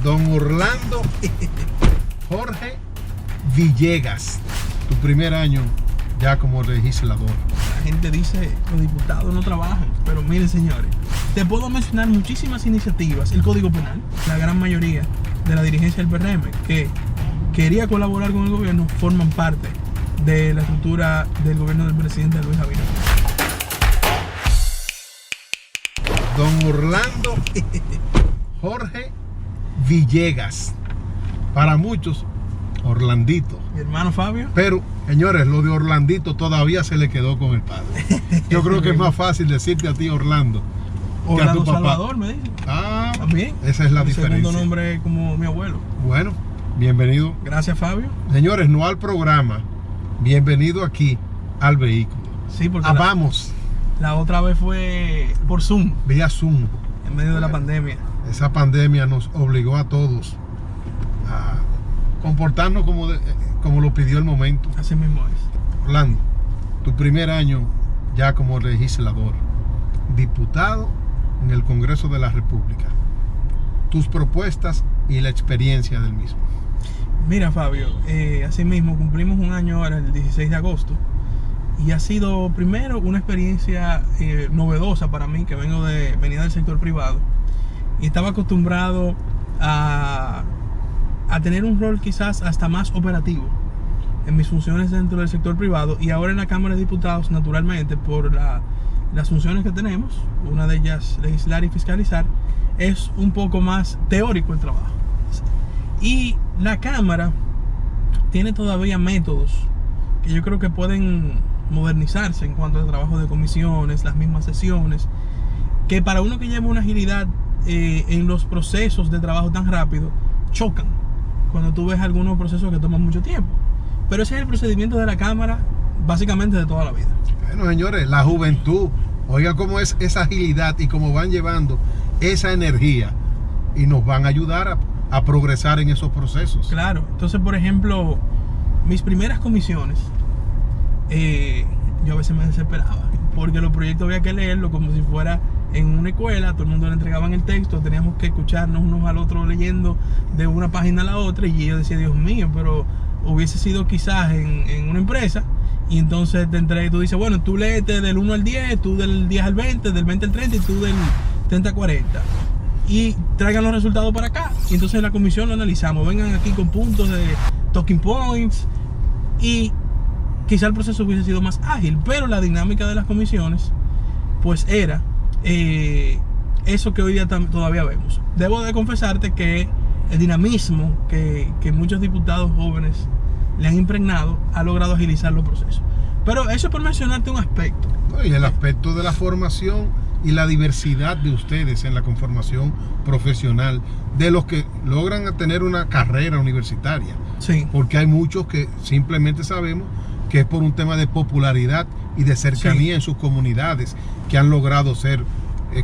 Don Orlando Jorge Villegas, tu primer año ya como legislador. La gente dice que los diputados no trabajan, pero miren, señores, te puedo mencionar muchísimas iniciativas. El Código Penal, la gran mayoría de la dirigencia del PRM que quería colaborar con el gobierno, forman parte de la estructura del gobierno del presidente Luis Abinader. Don Orlando Jorge Villegas, para muchos Orlandito, Mi hermano Fabio. pero señores, lo de Orlandito todavía se le quedó con el padre. Yo creo que es más fácil decirte a ti Orlando que a Orlando tu papá. Salvador, me dice. Ah, También. esa es la Mi diferencia. segundo nombre es como mi abuelo. Bueno, bienvenido. Gracias, Fabio. Señores, no al programa, bienvenido aquí al vehículo. Sí, porque Vamos, la otra vez fue por Zoom, vía Zoom. en medio de la pandemia. Esa pandemia nos obligó a todos a comportarnos como lo pidió el momento. Así mismo es. Orlando, tu primer año ya como legislador, diputado en el Congreso de la República, tus propuestas y la experiencia del mismo. Mira, Fabio, así mismo cumplimos un año ahora, el 16 de agosto, y ha sido primero una experiencia novedosa para mí, que venía del sector privado, y estaba acostumbrado a tener un rol quizás hasta más operativo en mis funciones dentro del sector privado, y ahora en la Cámara de Diputados, naturalmente, por las funciones que tenemos, una de ellas legislar y fiscalizar, es un poco más teórico el trabajo. Y la Cámara tiene todavía métodos que yo creo que pueden modernizarse en cuanto al trabajo de comisiones, las mismas sesiones, que para uno que lleva una agilidad en los procesos de trabajo tan rápido, chocan cuando tú ves algunos procesos que toman mucho tiempo. Pero ese es el procedimiento de la Cámara básicamente de toda la vida. Bueno, señores, la juventud, oiga cómo es esa agilidad y cómo van llevando esa energía y nos van a ayudar a progresar en esos procesos. Claro, entonces por ejemplo, mis primeras comisiones, yo a veces me desesperaba, porque los proyectos había que leerlos como si fuera en una escuela, todo el mundo le entregaban el texto, teníamos que escucharnos unos al otro leyendo de una página a la otra, y yo decía, Dios mío, pero hubiese sido quizás en una empresa, y entonces tú dices, bueno, tú léete del 1 al 10, tú del 10 al 20, del 20 al 30 y tú del 30 al 40. Y traigan los resultados para acá. Y entonces en la comisión lo analizamos. Vengan aquí con puntos de talking points. Y quizá el proceso hubiese sido más ágil. Pero la dinámica de las comisiones, pues era eso que hoy día todavía vemos. Debo de confesarte que el dinamismo que muchos diputados jóvenes le han impregnado ha logrado agilizar los procesos. Pero eso es por mencionarte un aspecto. Y el aspecto de la formación y la diversidad de ustedes en la conformación profesional, de los que logran tener una carrera universitaria. Sí. Porque hay muchos que simplemente sabemos que es por un tema de popularidad y de cercanía, sí, en sus comunidades, que han logrado ser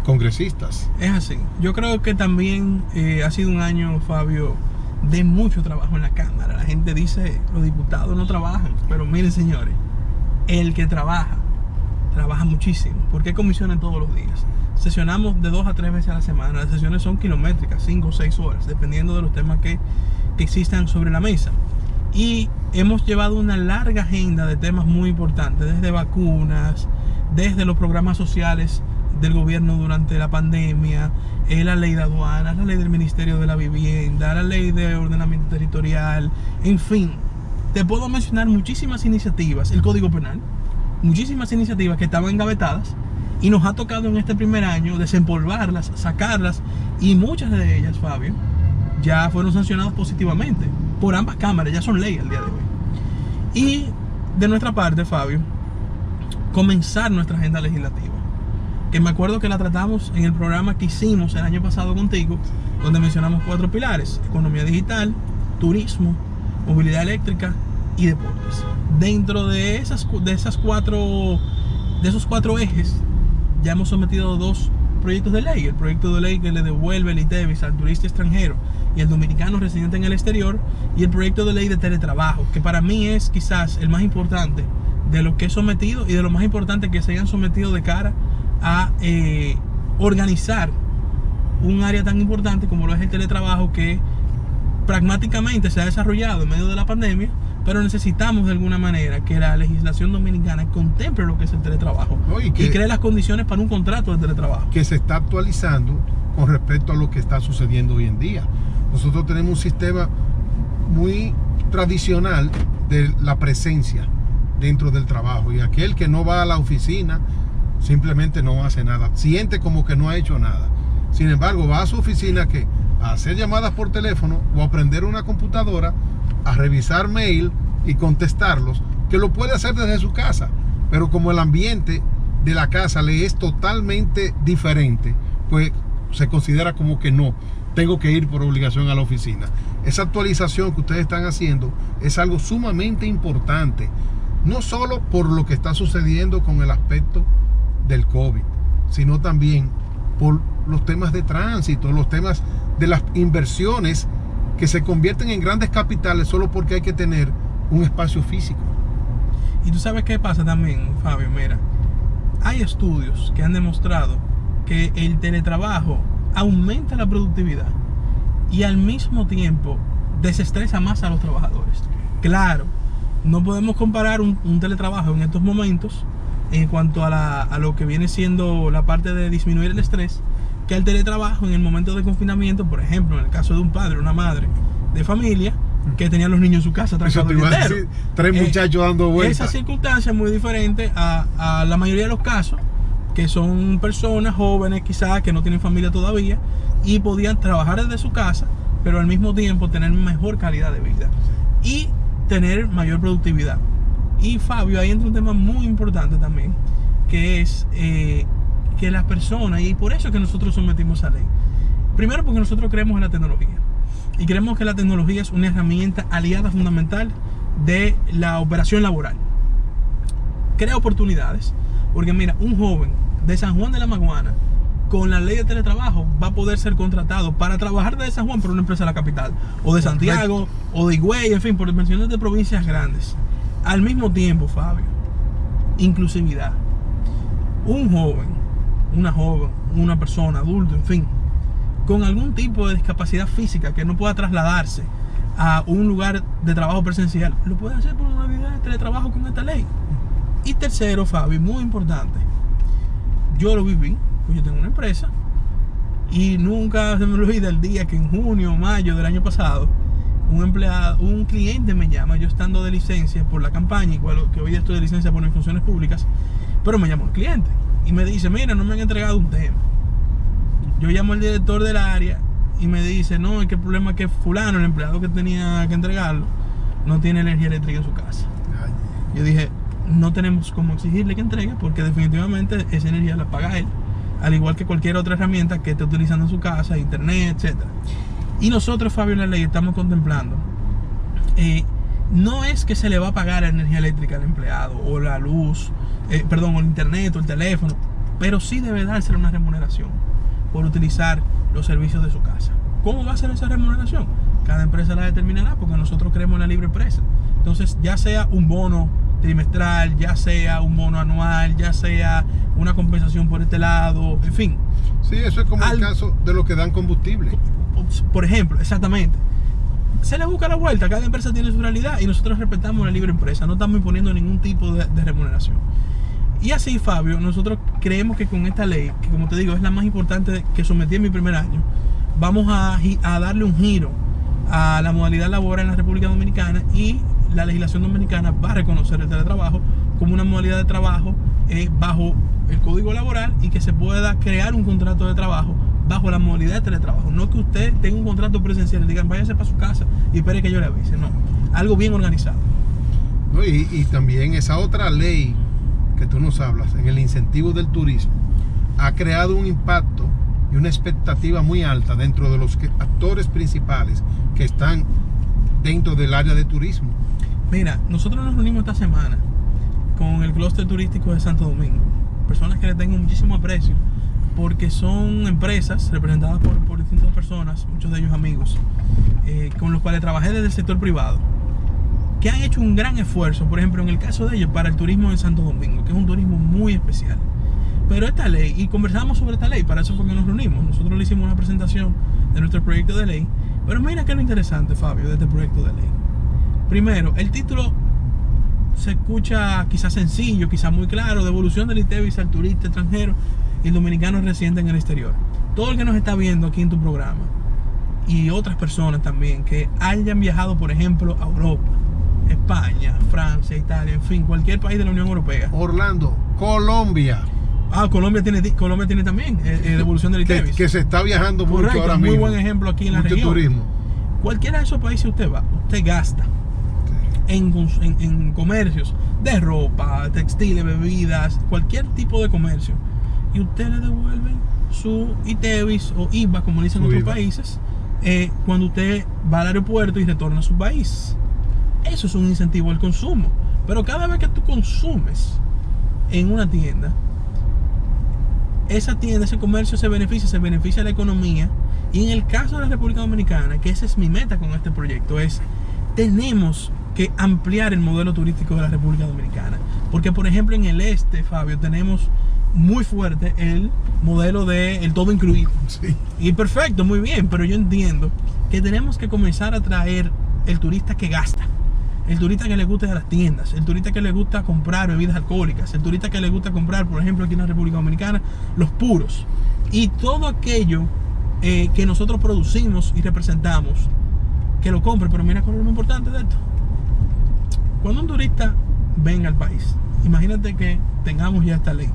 congresistas. Es así. Yo creo que también ha sido un año, Fabio, de mucho trabajo en la Cámara. La gente dice, los diputados no trabajan, pero miren, señores, el que trabaja muchísimo, porque hay comisiones todos los días. Sesionamos de 2 a 3 veces a la semana. Las sesiones son kilométricas, 5 o 6 horas, dependiendo de los temas que existan sobre la mesa. Y hemos llevado una larga agenda de temas muy importantes, desde vacunas, desde los programas sociales del gobierno durante la pandemia, la ley de aduanas, la ley del Ministerio de la Vivienda, la ley de ordenamiento territorial, en fin. Te puedo mencionar muchísimas iniciativas, el Código Penal, muchísimas iniciativas que estaban engavetadas, y nos ha tocado en este primer año desempolvarlas, sacarlas, y muchas de ellas, Fabio, ya fueron sancionadas positivamente por ambas cámaras, ya son ley al día de hoy. Y de nuestra parte, Fabio, comenzar nuestra agenda legislativa, que me acuerdo que la tratamos en el programa que hicimos el año pasado contigo, donde mencionamos 4 pilares: economía digital, turismo, movilidad eléctrica y deportes. Dentro de esos 4 ejes ya hemos sometido 2 proyectos de ley: el proyecto de ley que le devuelve el ITEVIS al turista extranjero y al dominicano residente en el exterior, y el proyecto de ley de teletrabajo, que para mí es quizás el más importante de lo que he sometido, y de lo más importante que se hayan sometido de cara a organizar un área tan importante como lo es el teletrabajo, que pragmáticamente se ha desarrollado en medio de la pandemia, pero necesitamos de alguna manera que la legislación dominicana contemple lo que es el teletrabajo, y cree las condiciones para un contrato de teletrabajo. Que se está actualizando con respecto a lo que está sucediendo hoy en día. Nosotros tenemos un sistema muy tradicional de la presencia dentro del trabajo, y aquel que no va a la oficina simplemente no hace nada, siente como que no ha hecho nada. Sin embargo, va a su oficina a hacer llamadas por teléfono o a prender una computadora, a revisar mail y contestarlos, que lo puede hacer desde su casa, pero como el ambiente de la casa le es totalmente diferente, pues se considera como que no, tengo que ir por obligación a la oficina. Esa actualización que ustedes están haciendo es algo sumamente importante, no solo por lo que está sucediendo con el aspecto del COVID, sino también por los temas de tránsito, los temas de las inversiones que se convierten en grandes capitales solo porque hay que tener un espacio físico. Y tú sabes qué pasa también, Fabio, mira, hay estudios que han demostrado que el teletrabajo aumenta la productividad y al mismo tiempo desestresa más a los trabajadores. Claro, no podemos comparar un teletrabajo en estos momentos en cuanto a lo que viene siendo la parte de disminuir el estrés, que el teletrabajo en el momento de confinamiento, por ejemplo, en el caso de un padre o una madre de familia que tenía a los niños en su casa trancados el día entero. Tres muchachos dando vueltas. Esa circunstancia es muy diferente a la mayoría de los casos, que son personas jóvenes quizás que no tienen familia todavía y podían trabajar desde su casa, pero al mismo tiempo tener mejor calidad de vida y tener mayor productividad. Y Fabio, ahí entra un tema muy importante también, que es que las personas, y por eso es que nosotros sometimos a ley. Primero porque nosotros creemos en la tecnología y creemos que la tecnología es una herramienta aliada fundamental de la operación laboral. Crea oportunidades, porque mira, un joven de San Juan de la Maguana con la ley de teletrabajo va a poder ser contratado para trabajar desde San Juan por una empresa de la capital, o de Santiago, o de Higüey, en fin, por dimensiones de provincias grandes. Al mismo tiempo, Fabio, inclusividad. Un joven, una joven, una persona, adulto, en fin, con algún tipo de discapacidad física que no pueda trasladarse a un lugar de trabajo presencial, lo puede hacer por una vida de teletrabajo con esta ley. Y tercero, Fabio, muy importante, yo lo viví, pues yo tengo una empresa y nunca se me olvida el día que en junio o mayo del año pasado un cliente me llama, yo estando de licencia por la campaña, igual que hoy estoy de licencia por mis funciones públicas, pero me llamó el cliente y me dice, mira, no me han entregado un tema. Yo llamo al director del área y me dice, no, es que el problema es que fulano, el empleado que tenía que entregarlo, no tiene energía eléctrica en su casa. Yo dije, no tenemos cómo exigirle que entregue, porque definitivamente esa energía la paga él, al igual que cualquier otra herramienta que esté utilizando en su casa, internet, etcétera. Y nosotros, Fabio, en la ley estamos contemplando, no es que se le va a pagar la energía eléctrica al empleado, o la luz, o el internet, o el teléfono, pero sí debe dársele una remuneración por utilizar los servicios de su casa. ¿Cómo va a ser esa remuneración? Cada empresa la determinará, porque nosotros creemos en la libre empresa. Entonces, ya sea un bono trimestral, ya sea un bono anual, ya sea una compensación por este lado, en fin. Sí, eso es como el caso de los que dan combustible. Por ejemplo, exactamente. Se le busca la vuelta, cada empresa tiene su realidad y nosotros respetamos la libre empresa, no estamos imponiendo ningún tipo de remuneración. Y así, Fabio, nosotros creemos que con esta ley, que como te digo es la más importante que sometí en mi primer año, vamos a darle un giro a la modalidad laboral en la República Dominicana, y la legislación dominicana va a reconocer el teletrabajo como una modalidad de trabajo bajo el código laboral, y que se pueda crear un contrato de trabajo bajo la modalidad de teletrabajo. No que usted tenga un contrato presencial y digan váyase para su casa y espere que yo le avise. No, algo bien organizado. No, y también esa otra ley que tú nos hablas, en el incentivo del turismo, ha creado un impacto y una expectativa muy alta dentro de los actores principales que están dentro del área de turismo. Mira, nosotros nos reunimos esta semana con el clúster turístico de Santo Domingo, personas que le tengo muchísimo aprecio, porque son empresas representadas por distintas personas, muchos de ellos amigos, con los cuales trabajé desde el sector privado, que han hecho un gran esfuerzo, por ejemplo, en el caso de ellos, para el turismo en Santo Domingo, que es un turismo muy especial. Pero esta ley, y conversamos sobre esta ley, para eso fue que nos reunimos. Nosotros le hicimos una presentación de nuestro proyecto de ley. Pero mira qué es lo interesante, Fabio, de este proyecto de ley. Primero, el título se escucha quizás sencillo, quizás muy claro: devolución del ITEVIS al turista extranjero y el dominicano residente en el exterior. Todo el que nos está viendo aquí en tu programa, y otras personas también que hayan viajado, por ejemplo, a Europa, España, Francia, Italia, en fin, cualquier país de la Unión Europea. Orlando, Colombia. Colombia tiene también devolución del ITEVIS. Que se está viajando mucho. Correcto, ahora muy mismo. buen ejemplo aquí en la Mucho región. turismo. Cualquiera de esos países usted va, usted gasta en comercios de ropa, textiles, bebidas, cualquier tipo de comercio, y usted le devuelven su ITEVIS o IVA, como dicen en otros países, cuando usted va al aeropuerto y retorna a su país. Eso es un incentivo al consumo. Pero cada vez que tú consumes en una tienda, esa tienda, ese comercio se beneficia a la economía. Y en el caso de la República Dominicana, que esa es mi meta con este proyecto, tenemos que ampliar el modelo turístico de la República Dominicana. Porque, por ejemplo, en el este, Fabio, tenemos muy fuerte el modelo del todo incluido. Sí. Y perfecto, muy bien, pero yo entiendo que tenemos que comenzar a traer el turista que gasta, el turista que le gusta ir a las tiendas, el turista que le gusta comprar bebidas alcohólicas, el turista que le gusta comprar, por ejemplo, aquí en la República Dominicana, los puros y todo aquello que nosotros producimos y representamos, que lo compre. Pero mira cuál es lo importante de esto: cuando un turista venga al país, imagínate que tengamos ya esta ley,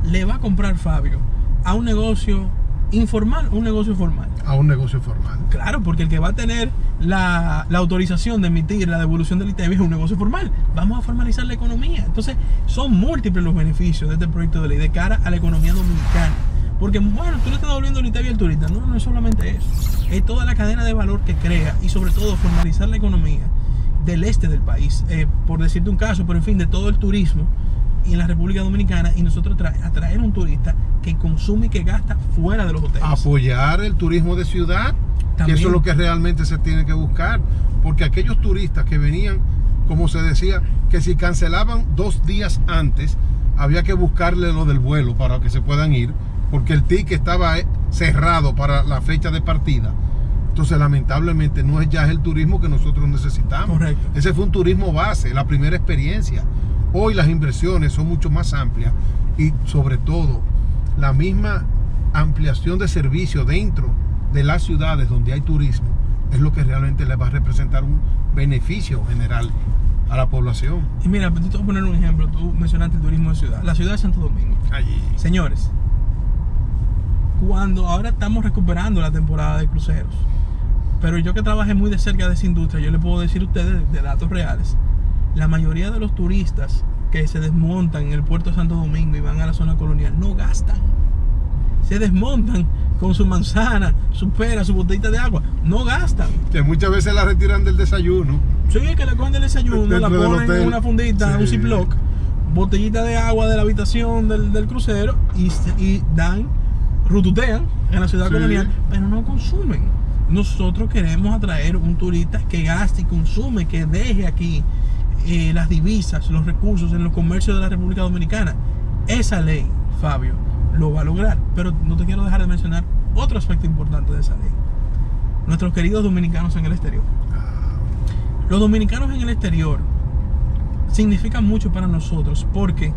le va a comprar, Fabio, a un negocio informal o un negocio formal. A un negocio formal. Claro, porque el que va a tener la autorización de emitir la devolución del ITEVIS es un negocio formal. Vamos a formalizar la economía. Entonces, son múltiples los beneficios de este proyecto de ley de cara a la economía dominicana. Porque, bueno, tú le estás devolviendo el ITEVIS al turista. No es solamente eso. Es toda la cadena de valor que crea, y sobre todo formalizar la economía del este del país. Por decirte un caso, pero en fin, de todo el turismo y en la República Dominicana, y nosotros atraer un turista que consume y que gasta fuera de los hoteles. Apoyar el turismo de ciudad, que eso es lo que realmente se tiene que buscar, porque aquellos turistas que venían, como se decía, que si cancelaban 2 días antes, había que buscarle lo del vuelo para que se puedan ir, porque el ticket estaba cerrado para la fecha de partida. Entonces, lamentablemente, no es ya el turismo que nosotros necesitamos. Correcto. Ese fue un turismo base, la primera experiencia. Hoy las inversiones son mucho más amplias, y sobre todo la misma ampliación de servicios dentro de las ciudades donde hay turismo es lo que realmente le va a representar un beneficio general a la población. Y mira, te voy a poner un ejemplo. Tú mencionaste el turismo de ciudad, la ciudad de Santo Domingo. Allí. Señores, cuando ahora estamos recuperando la temporada de cruceros, pero yo que trabajé muy de cerca de esa industria, yo le puedo decir a ustedes de datos reales: la mayoría de los turistas que se desmontan en el puerto de Santo Domingo y van a la zona colonial no gastan. Se desmontan con su manzana, su pera, su botellita de agua. No gastan. Que muchas veces la retiran del desayuno. Sí, que la cogen del desayuno, la Dentro del ponen hotel. en una fundita, Sí. un ziploc, botellita de agua de la habitación del crucero, y rututean en la ciudad Sí. colonial, pero no consumen. Nosotros queremos atraer un turista que gaste y consume, que deje aquí las divisas, los recursos en los comercios de la República Dominicana. Esa ley, Fabio, lo va a lograr. Pero no te quiero dejar de mencionar otro aspecto importante de esa ley: nuestros queridos dominicanos en el exterior. Los dominicanos en el exterior significan mucho para nosotros, porque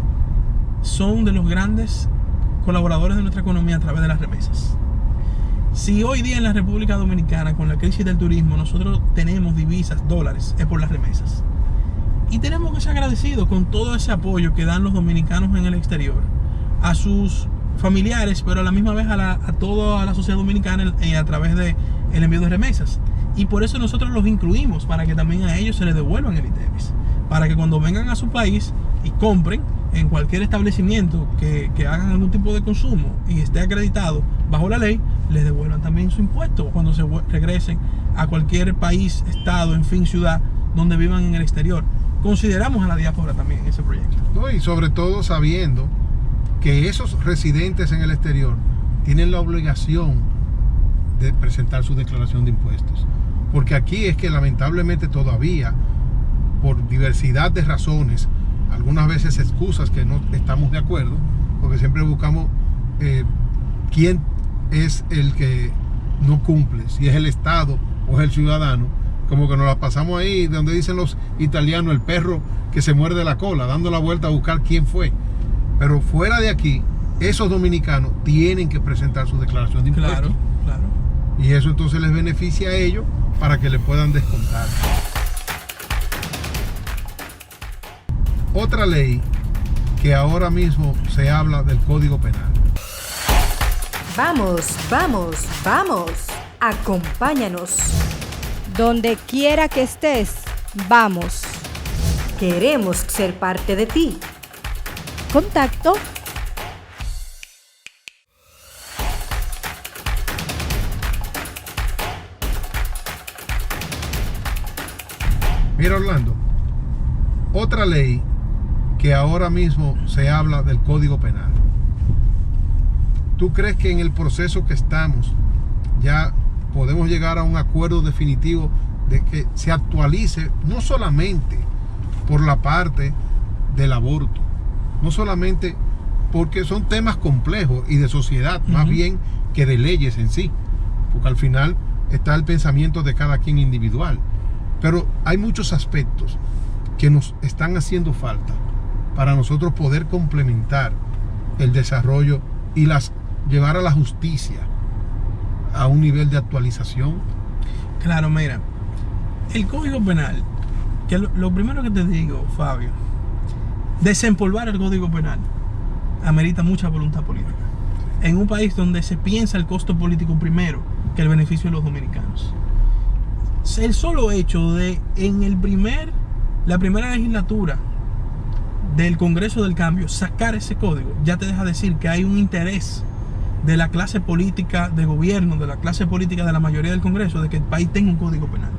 son de los grandes colaboradores de nuestra economía a través de las remesas. Si hoy día en la República Dominicana, con la crisis del turismo, nosotros tenemos divisas, dólares, es por las remesas. Y tenemos que ser agradecidos con todo ese apoyo que dan los dominicanos en el exterior a sus familiares, pero a la misma vez a toda la sociedad dominicana a través del envío de remesas. Y por eso nosotros los incluimos, para que también a ellos se les devuelvan el ITEVIS, para que cuando vengan a su país y compren en cualquier establecimiento que hagan algún tipo de consumo y esté acreditado bajo la ley, les devuelvan también su impuesto cuando se regresen a cualquier país, estado, en fin, ciudad donde vivan en el exterior. Consideramos a la diáspora también en ese proyecto. ¿No? Y sobre todo sabiendo que esos residentes en el exterior tienen la obligación de presentar su declaración de impuestos. Porque aquí es que lamentablemente todavía, por diversidad de razones, algunas veces excusas que no estamos de acuerdo, porque siempre buscamos quién es el que no cumple, si es el Estado o es el ciudadano. Como que nos la pasamos ahí, donde dicen los italianos, el perro que se muerde la cola, dando la vuelta a buscar quién fue. Pero fuera de aquí, esos dominicanos tienen que presentar su declaración de impuestos. Claro, claro. Y eso entonces les beneficia a ellos para que le puedan descontar. Otra ley que ahora mismo se habla del Código Penal. Vamos, vamos, vamos. Acompáñanos. Donde quiera que estés, vamos. Queremos ser parte de ti. Contacto. Mira, Orlando, otra ley que ahora mismo se habla del Código Penal. ¿Tú crees que en el proceso que estamos ya podemos llegar a un acuerdo definitivo de que se actualice no solamente por la parte del aborto, no solamente porque son temas complejos y de sociedad, más bien que de leyes en sí, porque al final está el pensamiento de cada quien individual, pero hay muchos aspectos que nos están haciendo falta para nosotros poder complementar el desarrollo y llevar a la justicia a un nivel de actualización. Claro, mira, el Código Penal, que lo primero que te digo, Fabio, desempolvar el Código Penal amerita mucha voluntad política. En un país donde se piensa el costo político primero que el beneficio de los dominicanos. El solo hecho de la primera legislatura del Congreso del Cambio sacar ese código ya te deja decir que hay un interés de la clase política de gobierno, de la clase política de la mayoría del Congreso, de que el país tenga un código penal.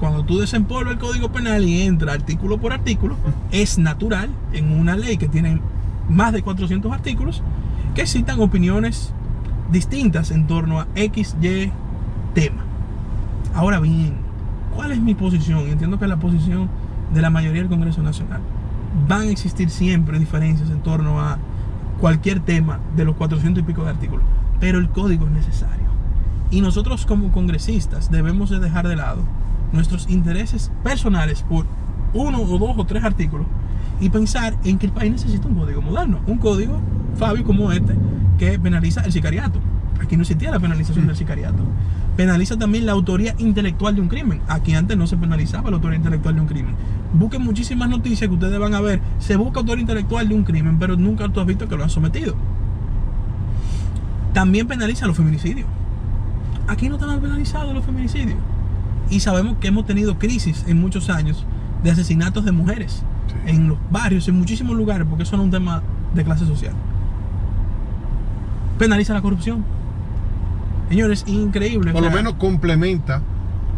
Cuando tú desempolvas el Código Penal y entra artículo por artículo, es natural en una ley que tiene más de 400 artículos que citan opiniones distintas en torno a X, Y tema. Ahora bien, ¿cuál es mi posición? Y entiendo que es la posición de la mayoría del Congreso Nacional. Van a existir siempre diferencias en torno a cualquier tema de los 400 y pico de artículos, pero el código es necesario. Y nosotros como congresistas debemos de dejar de lado nuestros intereses personales por 1 o 2 o 3 artículos y pensar en que el país necesita un código moderno. Un código, Fabio, como este, que penaliza el sicariato. Aquí no existía la penalización del sicariato. Penaliza también la autoría intelectual de un crimen. Aquí antes no se penalizaba la autoría intelectual de un crimen. Busquen muchísimas noticias que ustedes van a ver. Se busca autoría intelectual de un crimen, pero nunca tú has visto que lo han sometido. También penaliza los feminicidios. Aquí no están penalizados los feminicidios. Y sabemos que hemos tenido crisis en muchos años de asesinatos de mujeres en los barrios, en muchísimos lugares, porque eso no es un tema de clase social. Penaliza la corrupción. Señores, increíble. Por lo menos complementa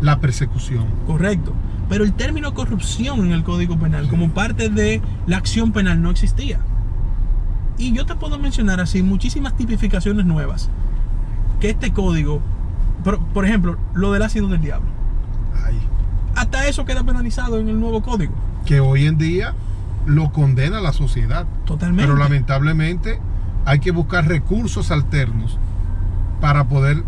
la persecución. Correcto. Pero el término corrupción en el Código Penal, como parte de la acción penal, no existía. Y yo te puedo mencionar así muchísimas tipificaciones nuevas que este código, por ejemplo, lo del ácido del diablo. Ay. Hasta eso queda penalizado en el nuevo código. Que hoy en día lo condena la sociedad. Totalmente. Pero lamentablemente hay que buscar recursos alternos para poder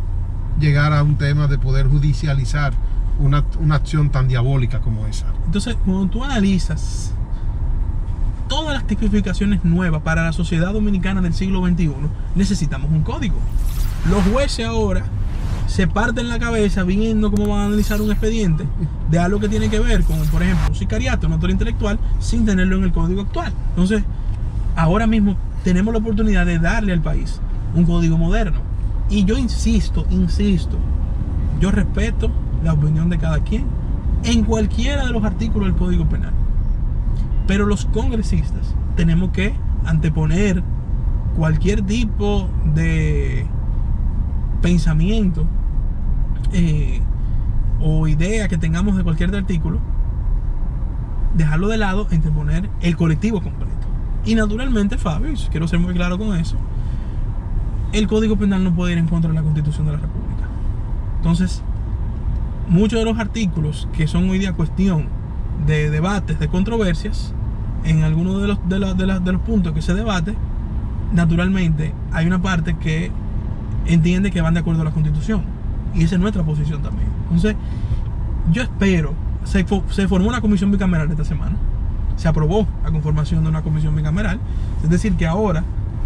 llegar a un tema de poder judicializar una acción tan diabólica como esa. Entonces, cuando tú analizas todas las tipificaciones nuevas para la sociedad dominicana del siglo XXI, necesitamos un código. Los jueces ahora se parten la cabeza viendo cómo van a analizar un expediente de algo que tiene que ver con, por ejemplo, un sicariato, un autor intelectual, sin tenerlo en el código actual. Entonces, ahora mismo tenemos la oportunidad de darle al país un código moderno. Y yo insisto, yo respeto la opinión de cada quien en cualquiera de los artículos del Código Penal. Pero los congresistas tenemos que anteponer cualquier tipo de pensamiento o idea que tengamos de cualquier artículo, dejarlo de lado, anteponer el colectivo completo. Y naturalmente, Fabio, y quiero ser muy claro con eso, el Código Penal no puede ir en contra de la Constitución de la República. Entonces, muchos de los artículos que son hoy día cuestión de debates, de controversias, en algunos de los puntos que se debate, naturalmente hay una parte que entiende que van de acuerdo a la Constitución, y esa es nuestra posición también. Entonces yo espero, se formó una comisión bicameral esta semana, se aprobó la conformación de una comisión bicameral, es decir que ahora,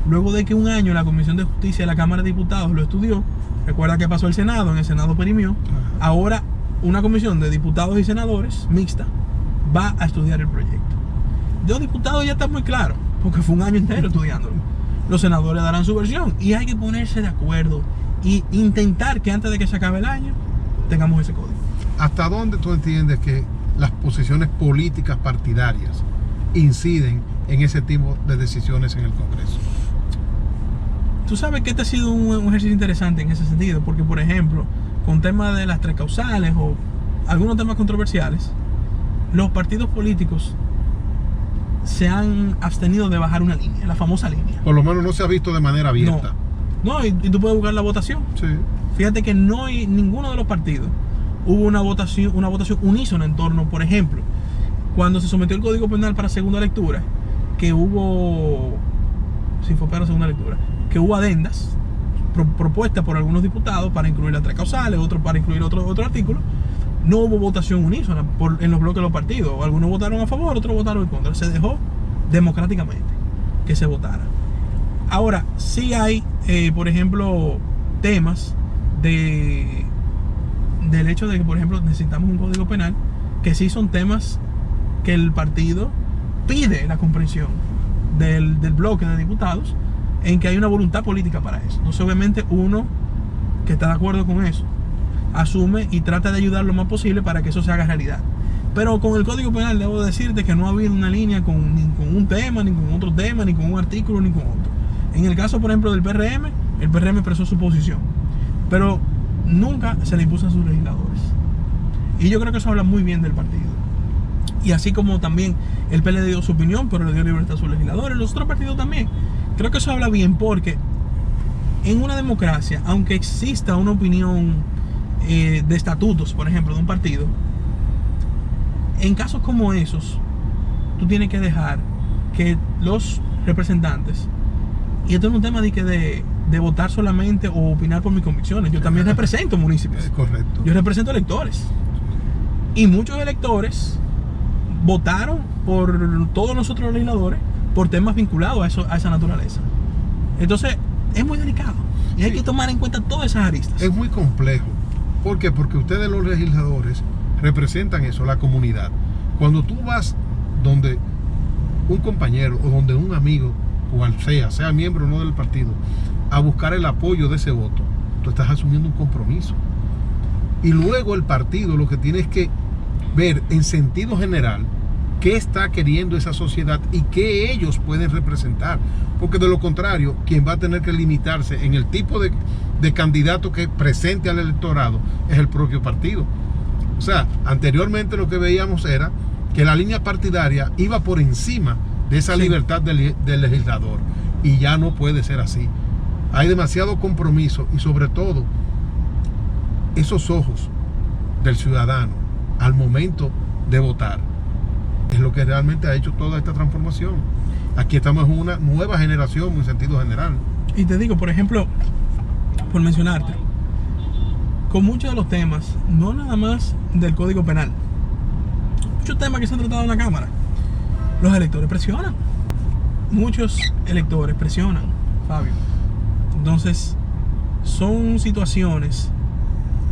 luego de que un año la Comisión de Justicia de la Cámara de Diputados lo estudió, recuerda que pasó el Senado, en el Senado perimió, ahora una comisión de diputados y senadores mixta va a estudiar el proyecto. De los diputados ya está muy claro, porque fue un año entero estudiándolo. Los senadores darán su versión y hay que ponerse de acuerdo y intentar que antes de que se acabe el año tengamos ese código. ¿Hasta dónde tú entiendes que las posiciones políticas partidarias inciden en ese tipo de decisiones en el Congreso? Tú sabes que este ha sido un ejercicio interesante en ese sentido, porque por ejemplo, con temas de las 3 causales o algunos temas controversiales, los partidos políticos se han abstenido de bajar una línea, la famosa línea. Por lo menos no se ha visto de manera abierta. No, y tú puedes buscar la votación. Sí. Fíjate que no hay ninguno de los partidos hubo una votación unísona en torno, por ejemplo, cuando se sometió el Código Penal para segunda lectura, que hubo, si fue para segunda lectura, que hubo adendas propuestas por algunos diputados para incluir las 3 causales, otros para incluir otro artículo. No hubo votación unísona en los bloques de los partidos. Algunos votaron a favor, otros votaron en contra. Se dejó democráticamente que se votara. Ahora, sí hay, por ejemplo, temas del hecho de que, por ejemplo, necesitamos un código penal, que sí son temas que el partido pide la comprensión del bloque de diputados, en que hay una voluntad política para eso. Entonces, obviamente, uno que está de acuerdo con eso asume y trata de ayudar lo más posible para que eso se haga realidad. Pero con el Código Penal debo decirte que no ha habido una línea ni con un tema, ni con otro tema, ni con un artículo, ni con otro. En el caso, por ejemplo, del PRM, el PRM expresó su posición, pero nunca se le impuso a sus legisladores. Y yo creo que eso habla muy bien del partido. Y así como también el PLD dio su opinión, pero le dio libertad a sus legisladores, los otros partidos también. Creo que eso habla bien, porque en una democracia, aunque exista una opinión de estatutos, por ejemplo, de un partido, en casos como esos, tú tienes que dejar que los representantes, y esto no es un tema de votar solamente o opinar por mis convicciones, yo también represento municipios. Correcto. Yo represento electores, y muchos electores votaron por todos nosotros los legisladores por temas vinculados a esa naturaleza. Entonces es muy delicado y hay que tomar en cuenta todas esas aristas. Es muy complejo. ¿Por qué? Porque ustedes, los legisladores, representan eso, la comunidad. Cuando tú vas donde un compañero o donde un amigo, cual sea miembro o no del partido, a buscar el apoyo de ese voto, tú estás asumiendo un compromiso. Y luego el partido lo que tiene es que ver en sentido general qué está queriendo esa sociedad y qué ellos pueden representar. Porque de lo contrario, quien va a tener que limitarse en el tipo de candidato que presente al electorado es el propio partido. O sea, anteriormente lo que veíamos era que la línea partidaria iba por encima de esa libertad del legislador, y ya no puede ser así. Hay demasiado compromiso y sobre todo esos ojos del ciudadano al momento de votar es lo que realmente ha hecho toda esta transformación. Aquí estamos en una nueva generación en sentido general. Y te digo, por ejemplo, por mencionarte, con muchos de los temas, no nada más del Código Penal, muchos temas que se han tratado en la Cámara, los electores presionan. Muchos electores presionan, Fabio. Entonces, son situaciones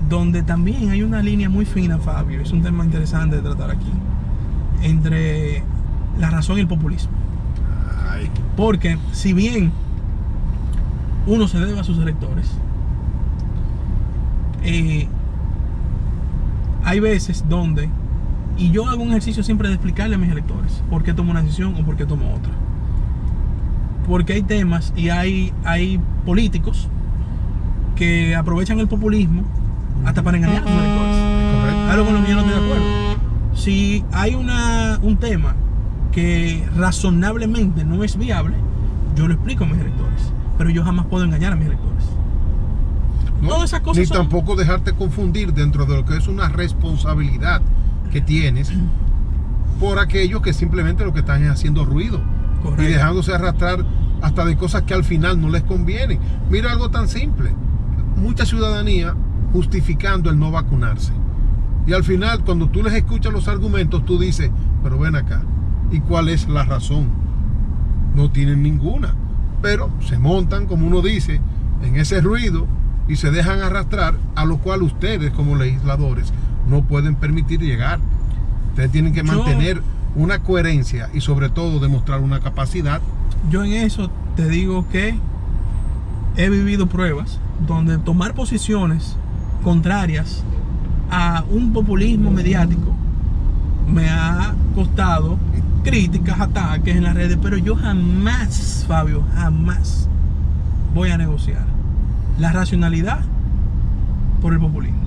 donde también hay una línea muy fina, Fabio. Es un tema interesante de tratar aquí, entre la razón y el populismo. Porque si bien uno se debe a sus electores, hay veces donde, y yo hago un ejercicio siempre de explicarle a mis electores por qué tomo una decisión o por qué tomo otra. Porque hay temas y hay políticos que aprovechan el populismo hasta para engañar a sus electores. Algo con lo que yo no estoy de acuerdo. Si hay un tema que razonablemente no es viable, yo lo explico a mis electores, pero yo jamás puedo engañar a mis electores. No, todas esas cosas ni tampoco dejarte confundir dentro de lo que es una responsabilidad que tienes por aquellos que simplemente lo que están es haciendo ruido. Correcto. Y dejándose arrastrar hasta de cosas que al final no les convienen. Mira algo tan simple, mucha ciudadanía justificando el no vacunarse, y al final cuando tú les escuchas los argumentos, tú dices, pero ven acá, ¿y cuál es la razón? No tienen ninguna, pero se montan, como uno dice, en ese ruido y se dejan arrastrar, a lo cual ustedes como legisladores no pueden permitir llegar. Ustedes tienen que mantener una coherencia y sobre todo demostrar una capacidad. Yo en eso te digo que he vivido pruebas donde tomar posiciones contrarias a un populismo mediático me ha costado críticas, ataques en las redes, pero yo jamás, Fabio, jamás voy a negociar la racionalidad por el populismo.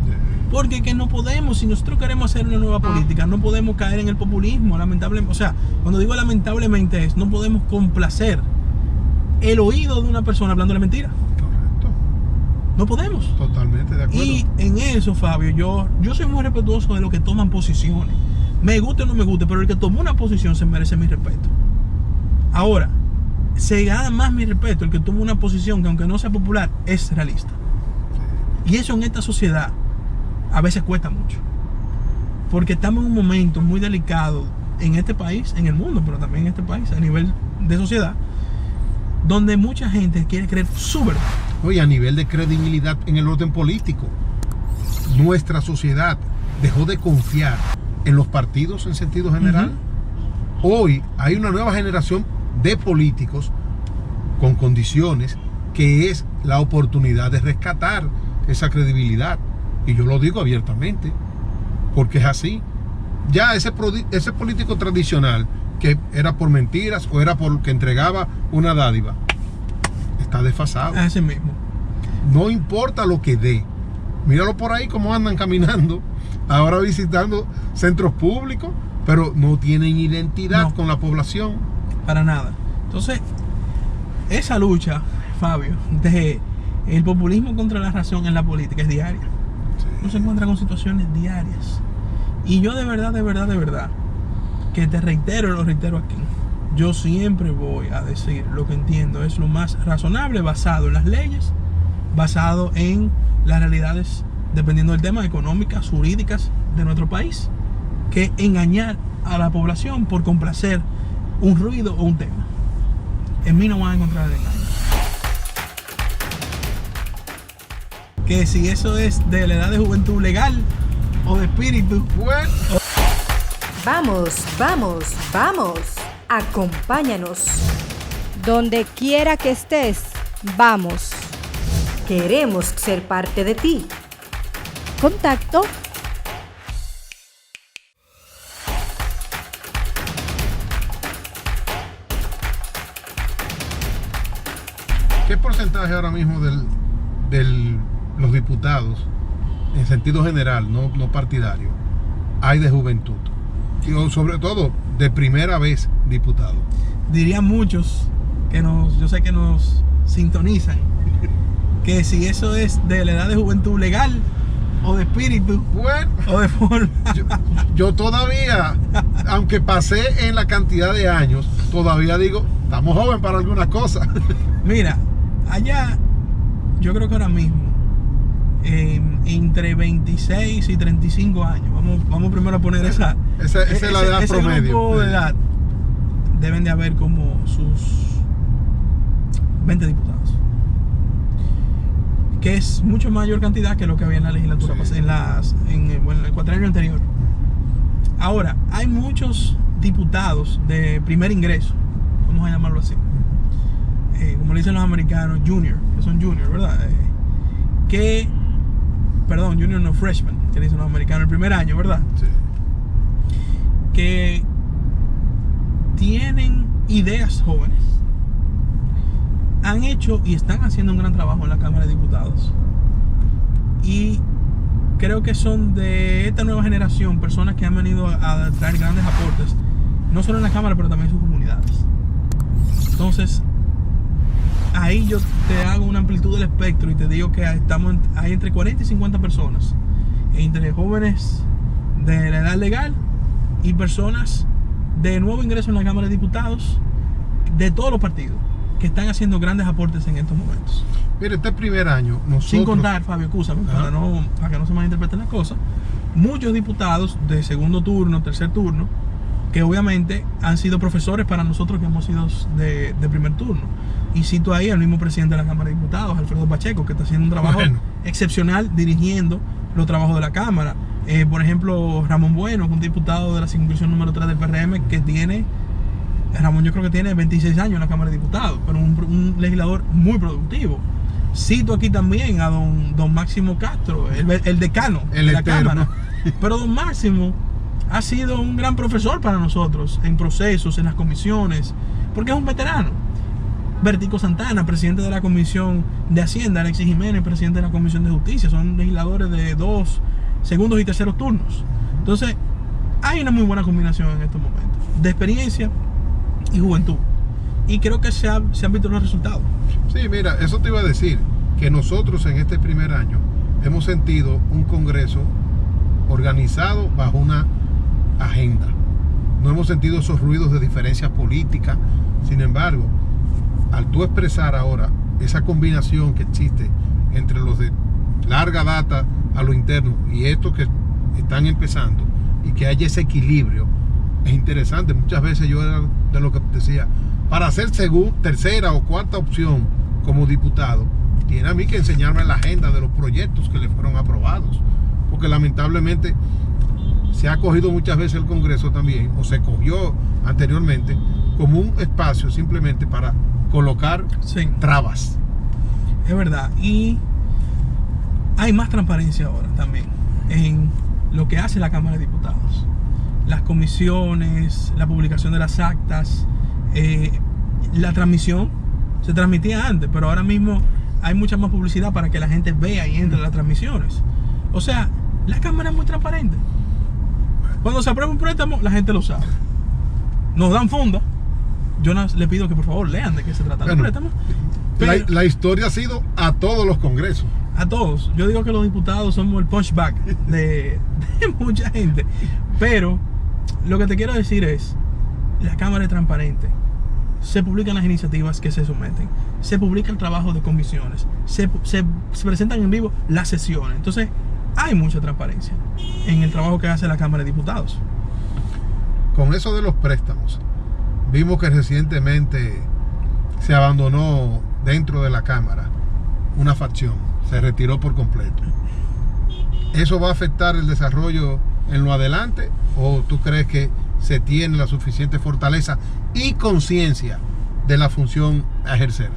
Porque que no podemos, si nosotros queremos hacer una nueva política, no podemos caer en el populismo, lamentablemente. O sea, cuando digo lamentablemente no podemos complacer el oído de una persona hablando de mentira. Correcto. No podemos. Totalmente de acuerdo. Y en eso, Fabio, yo soy muy respetuoso de los que toman posiciones. Me guste o no me guste, pero el que tomó una posición se merece mi respeto. Ahora, se gana más mi respeto el que toma una posición que, aunque no sea popular, es realista. Y eso en esta sociedad a veces cuesta mucho, porque estamos en un momento muy delicado en este país, en el mundo, pero también en este país, a nivel de sociedad, donde mucha gente quiere creer su verdad. Oye, a nivel de credibilidad en el orden político, nuestra sociedad dejó de confiar en los partidos en sentido general. Hoy hay una nueva generación de políticos con condiciones que es la oportunidad de rescatar esa credibilidad. Y yo lo digo abiertamente, porque es así. Ya ese político tradicional que era por mentiras o era porque entregaba una dádiva, está desfasado. Así mismo. No importa lo que dé. Míralo por ahí cómo andan caminando, ahora visitando centros públicos, pero no tienen identidad con la población. Para nada. Entonces, esa lucha, Fabio, de el populismo contra la razón en la política es diaria. No se encuentra con situaciones diarias. Y yo de verdad, que te reitero, lo reitero aquí, yo siempre voy a decir lo que entiendo es lo más razonable, basado en las leyes, basado en las realidades, dependiendo del tema, económicas, jurídicas de nuestro país, que engañar a la población por complacer un ruido o un tema. En mí no van a encontrar el engaño. Que si eso es de la edad de juventud legal o de espíritu, Bueno, Vamos, vamos, vamos. Acompáñanos. Donde quiera que estés, vamos. Queremos ser parte de ti. Contacto ¿qué porcentaje ahora mismo de los diputados, en sentido general, no partidario, hay de juventud? Y sobre todo, de primera vez diputado. dirían muchos que yo sé que nos sintonizan, que si eso es de la edad de juventud legal o de espíritu Bueno, o de forma. yo todavía, aunque pasé en la cantidad de años, todavía digo, estamos jóvenes para algunas cosas. Mira, allá yo creo que ahora mismo entre 26 y 35 años, vamos primero a poner esa es la edad ese promedio. grupo de edad, deben de haber como sus 20 diputados, que es mucho mayor cantidad que lo que había en la legislatura, Sí. en el cuatrienio anterior. Ahora, hay muchos diputados de primer ingreso, vamos a llamarlo así, como le dicen los americanos, junior, que son junior, ¿verdad? Junior no, freshman, que le dicen los americanos, el primer año, ¿verdad? Sí. Que tienen ideas jóvenes, han hecho y están haciendo un gran trabajo en la Cámara de Diputados, y creo que son de esta nueva generación personas que han venido a traer grandes aportes, no solo en la Cámara, pero también en sus comunidades. Entonces, ahí yo te hago una amplitud del espectro y te digo que hay entre 40 y 50 personas, entre jóvenes de la edad legal y personas de nuevo ingreso en la Cámara de Diputados de todos los partidos, que están haciendo grandes aportes en estos momentos. Mire, este primer año, nosotros... Sin contar, Fabio, escúchame, para que no se malinterpreten las cosas, muchos diputados de segundo turno, tercer turno, que obviamente han sido profesores para nosotros que hemos sido de primer turno. Y cito ahí al mismo presidente de la Cámara de Diputados, Alfredo Pacheco, que está haciendo un trabajo excepcional dirigiendo los trabajos de la Cámara. Por ejemplo, Ramón Bueno, un diputado de la circunscripción número 3 del PRM, que tiene, Ramón yo creo que tiene 26 años en la Cámara de Diputados, pero un legislador muy productivo. Cito aquí también a don Máximo Castro, el decano de la Cámara. Pero don Máximo ha sido un gran profesor para nosotros en procesos, en las comisiones, porque es un veterano. Bertico Santana, presidente de la Comisión de Hacienda, Alexis Jiménez, presidente de la Comisión de Justicia, son legisladores de 2 segundos y terceros turnos. Entonces, hay una muy buena combinación en estos momentos de experiencia y juventud. Y creo que se han visto los resultados. Sí, mira, eso te iba a decir, que nosotros en este primer año hemos sentido un congreso organizado bajo una agenda. No hemos sentido esos ruidos de diferencias políticas. Sin embargo, al tú expresar ahora esa combinación que existe entre los de larga data a lo interno y estos que están empezando, y que haya ese equilibrio, es interesante. Muchas veces yo era de lo que decía, para ser tercera o cuarta opción como diputado, tiene a mí que enseñarme la agenda de los proyectos que le fueron aprobados, porque lamentablemente se ha cogido muchas veces el Congreso también, o se cogió anteriormente, como un espacio simplemente para colocar trabas. Es verdad. Y hay más transparencia ahora también en lo que hace la Cámara de Diputados. Las comisiones, la publicación de las actas, la transmisión. Se transmitía antes, pero ahora mismo hay mucha más publicidad para que la gente vea y entre las transmisiones. O sea, la Cámara es muy transparente. Cuando se aprueba un préstamo, la gente lo sabe. Nos dan funda. Yo le pido que por favor lean de qué se trata el préstamo. Pero la historia ha sido a todos los congresos. A todos. Yo digo que los diputados somos el punchback de mucha gente. Pero lo que te quiero decir es, la Cámara es transparente. Se publican las iniciativas que se someten. Se publica el trabajo de comisiones. Se presentan en vivo las sesiones. Entonces, hay mucha transparencia en el trabajo que hace la Cámara de Diputados. Con eso de los préstamos, vimos que recientemente se abandonó dentro de la Cámara una facción, se retiró por completo. ¿Eso va a afectar el desarrollo en lo adelante o tú crees que se tiene la suficiente fortaleza y conciencia de la función a ejercer?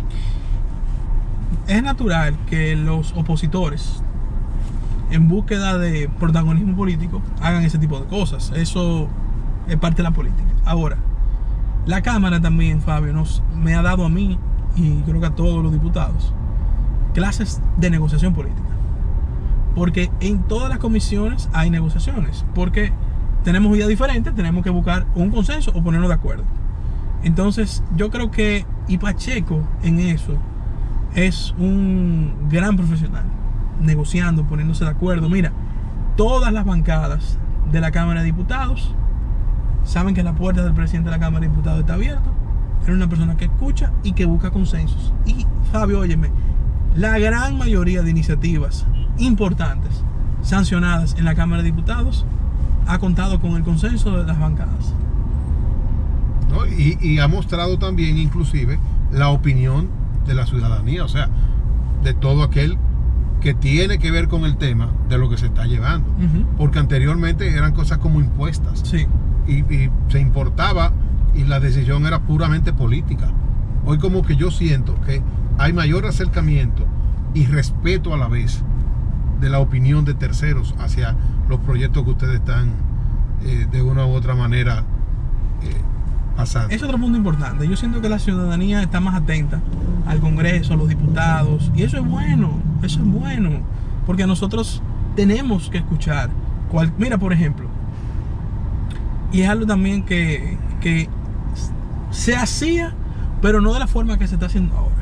Es natural que los opositores, en búsqueda de protagonismo político, hagan ese tipo de cosas. Eso es parte de la política. Ahora, la Cámara también, Fabio, me ha dado a mí, y creo que a todos los diputados, clases de negociación política. Porque en todas las comisiones hay negociaciones. Porque tenemos ideas diferentes, tenemos que buscar un consenso o ponernos de acuerdo. Entonces, yo creo que Pacheco en eso es un gran profesional, negociando, poniéndose de acuerdo. Mira, todas las bancadas de la Cámara de Diputados saben que la puerta del presidente de la Cámara de Diputados está abierta. Es una persona que escucha y que busca consensos. Y Fabio, óyeme, la gran mayoría de iniciativas importantes sancionadas en la Cámara de Diputados ha contado con el consenso de las bancadas. ¿No? Y ha mostrado también inclusive la opinión de la ciudadanía, o sea, de todo aquel que tiene que ver con el tema de lo que se está llevando. Porque anteriormente eran cosas como impuestas. Sí. Y se importaba y la decisión era puramente política. Hoy como que yo siento que hay mayor acercamiento y respeto a la vez de la opinión de terceros hacia los proyectos que ustedes están de una u otra manera pasando. Es otro punto importante. Yo siento que la ciudadanía está más atenta al Congreso, a los diputados, y eso es bueno, porque nosotros tenemos que escuchar. Mira, por ejemplo, y es algo también que se hacía, pero no de la forma que se está haciendo ahora,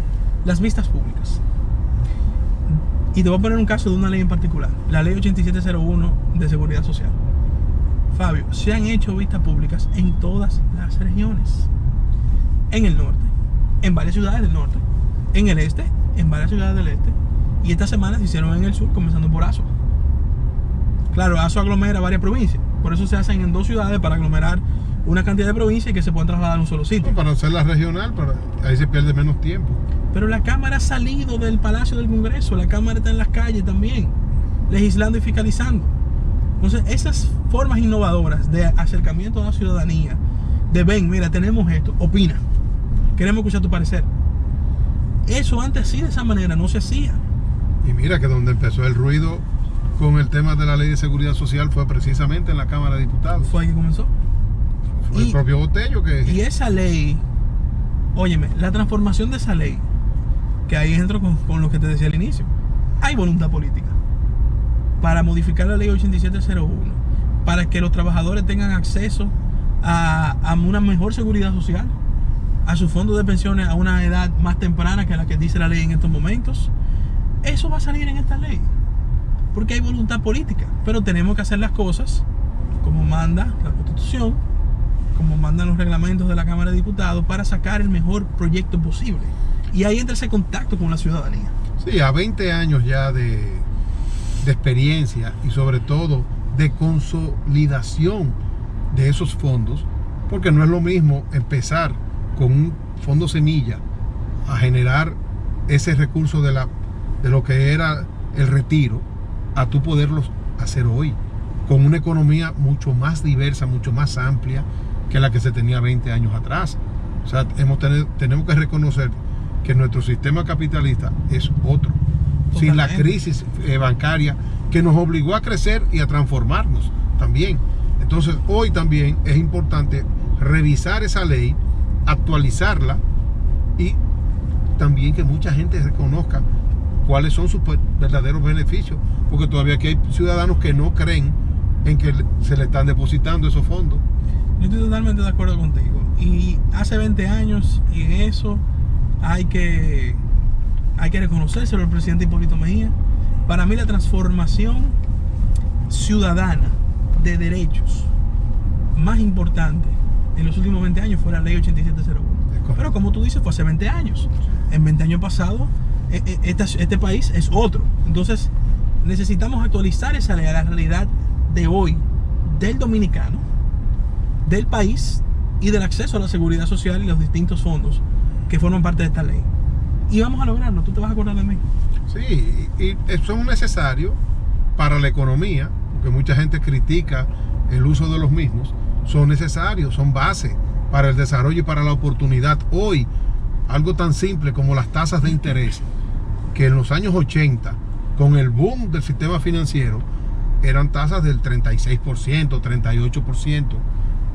las vistas públicas. Y te voy a poner un caso de una ley en particular, la ley 8701 de Seguridad Social. Fabio, se han hecho vistas públicas en todas las regiones. En el norte, en varias ciudades del norte, en el este, en varias ciudades del este, y esta semana se hicieron en el sur, comenzando por Azua. Claro, Azua aglomera varias provincias, por eso se hacen en 2 ciudades para aglomerar una cantidad de provincias y que se puedan trasladar a un solo sitio. Para hacerla regional, ahí se pierde menos tiempo. Pero la Cámara ha salido del Palacio del Congreso, la Cámara está en las calles también, legislando y fiscalizando. Entonces, esas formas innovadoras de acercamiento a la ciudadanía, de ven, mira, tenemos esto, opina, queremos escuchar tu parecer. Eso antes sí, de esa manera, no se hacía. Y mira que donde empezó el ruido con el tema de la ley de seguridad social fue precisamente en la Cámara de Diputados. Fue ahí que comenzó. Fue el propio Botello que... Y esa ley, óyeme, la transformación de esa ley, que ahí entro con lo que te decía al inicio, hay voluntad política para modificar la ley 8701, para que los trabajadores tengan acceso a una mejor seguridad social, a sus fondos de pensiones a una edad más temprana que la que dice la ley en estos momentos. Eso va a salir en esta ley, porque hay voluntad política, pero tenemos que hacer las cosas como manda la Constitución, como mandan los reglamentos de la Cámara de Diputados, para sacar el mejor proyecto posible. Y ahí entra ese contacto con la ciudadanía. Sí, a 20 años ya de experiencia y sobre todo de consolidación de esos fondos, porque no es lo mismo empezar con un fondo semilla a generar ese recurso de lo que era el retiro, a tú poderlos hacer hoy con una economía mucho más diversa, mucho más amplia que la que se tenía 20 años atrás. O sea, tenemos que reconocer que nuestro sistema capitalista es otro. Totalmente. Sin la crisis bancaria que nos obligó a crecer y a transformarnos también. Entonces, hoy también es importante revisar esa ley, actualizarla y también que mucha gente reconozca cuáles son sus verdaderos beneficios, porque todavía aquí hay ciudadanos que no creen en que se le están depositando esos fondos. Yo estoy totalmente de acuerdo contigo, y hace 20 años, y en eso hay que reconocérselo al presidente Hipólito Mejía. Para mí la transformación ciudadana de derechos más importante en los últimos 20 años fue la ley 8701. Pero como tú dices, fue hace 20 años. En 20 años pasados, este país es otro. Entonces, necesitamos actualizar esa ley a la realidad de hoy, del dominicano, del país y del acceso a la seguridad social y los distintos fondos que forman parte de esta ley. Y vamos a lograrlo, tú te vas a acordar de mí. Sí, y son necesarios para la economía, porque mucha gente critica el uso de los mismos. Son necesarios, son base para el desarrollo y para la oportunidad. Hoy, algo tan simple como las tasas de interés, que en los años 80, con el boom del sistema financiero, eran tasas del 36%, 38%,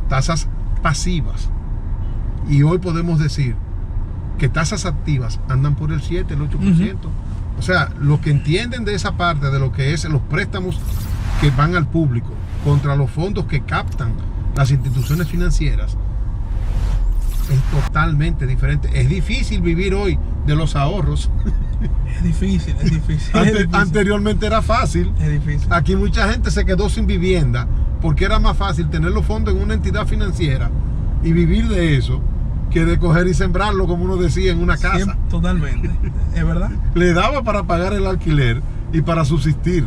tasas pasivas. Y hoy podemos decir que tasas activas andan por el 7, el 8%. O sea, los que entienden de esa parte de lo que es los préstamos que van al público contra los fondos que captan las instituciones financieras, es totalmente diferente. Es difícil vivir hoy de los ahorros. Es difícil. Anteriormente era fácil. Es difícil. Aquí mucha gente se quedó sin vivienda porque era más fácil tener los fondos en una entidad financiera y vivir de eso que de coger y sembrarlo, como uno decía, en una casa. Siempre, totalmente. Es verdad. Le daba para pagar el alquiler y para subsistir.